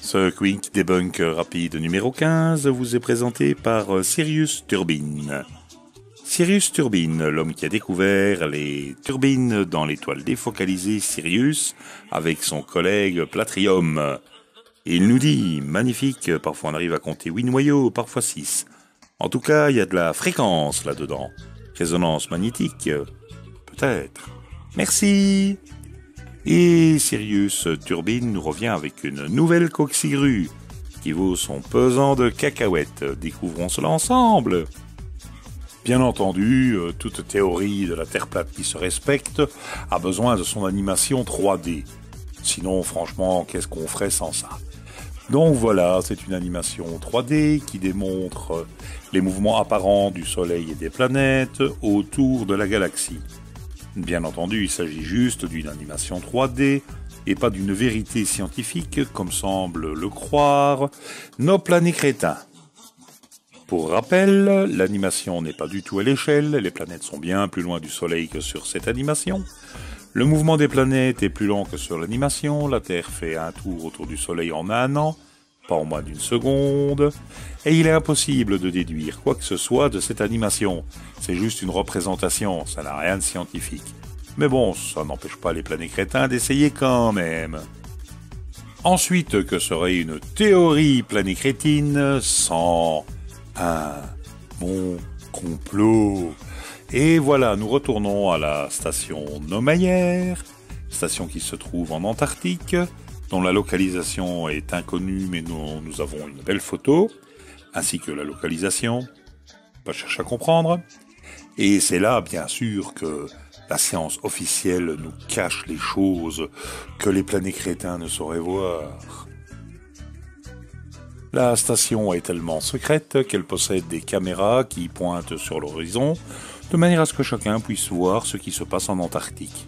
Ce Quick Debunk rapide numéro 15 vous est présenté par Sirius Turbine. Sirius Turbine, l'homme qui a découvert les turbines dans l'étoile défocalisée Sirius avec son collègue Platrium. Il nous dit, magnifique, parfois on arrive à compter 8 noyaux, parfois 6. En tout cas, il y a de la fréquence là-dedans. Résonance magnétique, peut-être. Merci. Et Sirius Turbine nous revient avec une nouvelle coxigru qui vaut son pesant de cacahuètes. Découvrons cela ensemble. Bien entendu, toute théorie de la Terre plate qui se respecte a besoin de son animation 3D. Sinon, franchement, qu'est-ce qu'on ferait sans ça? Donc voilà, c'est une animation 3D qui démontre les mouvements apparents du Soleil et des planètes autour de la galaxie. Bien entendu, il s'agit juste d'une animation 3D et pas d'une vérité scientifique comme semblent le croire nos planets crétins. Pour rappel, l'animation n'est pas du tout à l'échelle, les planètes sont bien plus loin du Soleil que sur cette animation. Le mouvement des planètes est plus lent que sur l'animation, la Terre fait un tour autour du Soleil en 1 an, pas en moins d'une seconde, et il est impossible de déduire quoi que ce soit de cette animation. C'est juste une représentation, ça n'a rien de scientifique. Mais bon, ça n'empêche pas les planets crétins d'essayer quand même. Ensuite, que serait une théorie planécrétine sans un bon complot? Et voilà, nous retournons à la station Naumayer, station qui se trouve en Antarctique, dont la localisation est inconnue, mais nous avons une belle photo, ainsi que la localisation. Pas chercher à comprendre. Et c'est là, bien sûr, que la science officielle nous cache les choses que les planets crétins ne sauraient voir. La station est tellement secrète qu'elle possède des caméras qui pointent sur l'horizon, de manière à ce que chacun puisse voir ce qui se passe en Antarctique.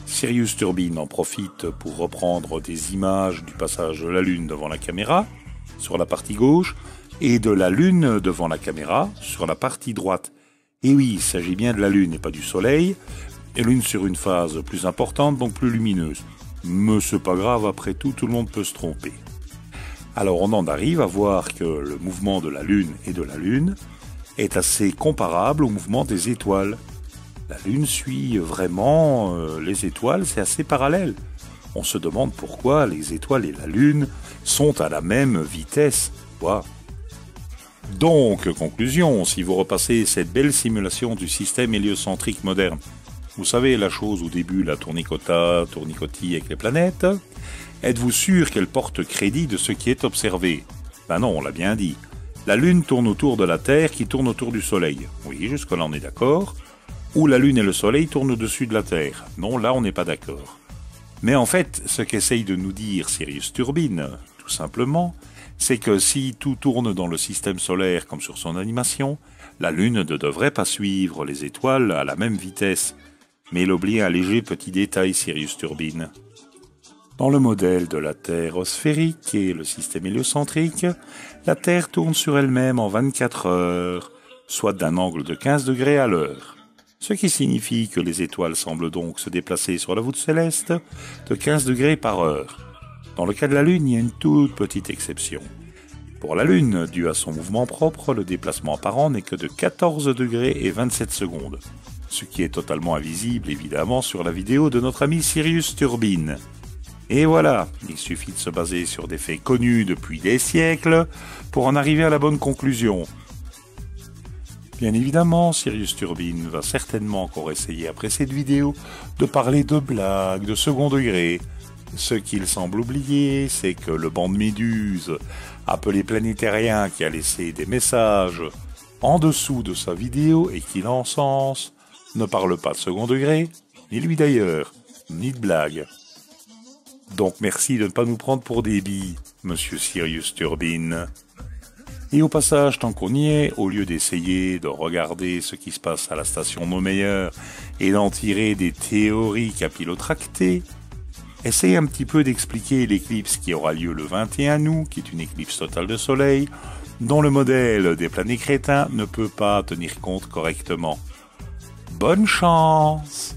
Sirius Turbine en profite pour reprendre des images du passage de la Lune devant la caméra, sur la partie gauche, et de la Lune devant la caméra, sur la partie droite. Et oui, il s'agit bien de la Lune et pas du Soleil, et Lune sur une phase plus importante, donc plus lumineuse. Mais c'est pas grave, après tout le monde peut se tromper. Alors on en arrive à voir que le mouvement de la Lune et de la Lune est assez comparable au mouvement des étoiles. La Lune suit vraiment les étoiles, c'est assez parallèle. On se demande pourquoi les étoiles et la Lune sont à la même vitesse. Wow. Donc, conclusion, si vous repassez cette belle simulation du système héliocentrique moderne, vous savez la chose au début, la tournicotis avec les planètes, êtes-vous sûr qu'elle porte crédit de ce qui est observé? Ben non, on l'a bien dit. La Lune tourne autour de la Terre qui tourne autour du Soleil. Oui, jusque-là on est d'accord. Ou la Lune et le Soleil tournent au-dessus de la Terre. Non, là on n'est pas d'accord. Mais en fait, ce qu'essaye de nous dire Sirius Turbine, tout simplement, c'est que si tout tourne dans le système solaire comme sur son animation, la Lune ne devrait pas suivre les étoiles à la même vitesse. Mais il oublie un léger petit détail, Sirius Turbine. Dans le modèle de la Terre sphérique et le système héliocentrique, la Terre tourne sur elle-même en 24 heures, soit d'un angle de 15 degrés à l'heure. Ce qui signifie que les étoiles semblent donc se déplacer sur la voûte céleste de 15 degrés par heure. Dans le cas de la Lune, il y a une toute petite exception. Pour la Lune, dû à son mouvement propre, le déplacement apparent n'est que de 14 degrés et 27 secondes. Ce qui est totalement invisible, évidemment, sur la vidéo de notre ami Sirius Turbine. Et voilà, il suffit de se baser sur des faits connus depuis des siècles pour en arriver à la bonne conclusion. Bien évidemment, Sirius Turbine va certainement encore essayer après cette vidéo de parler de blagues, de second degré. Ce qu'il semble oublier, c'est que le banc de Méduse, appelé Planétérien, qui a laissé des messages en dessous de sa vidéo et qui l'encense, ne parle pas de second degré, ni lui d'ailleurs, ni de blagues. Donc merci de ne pas nous prendre pour des billes, monsieur Sirius Turbine. Et au passage, tant qu'on y est, au lieu d'essayer de regarder ce qui se passe à la station Naumayer et d'en tirer des théories capillotractées, essayez un petit peu d'expliquer l'éclipse qui aura lieu le 21 août, qui est une éclipse totale de soleil, dont le modèle des planets crétins ne peut pas tenir compte correctement. Bonne chance!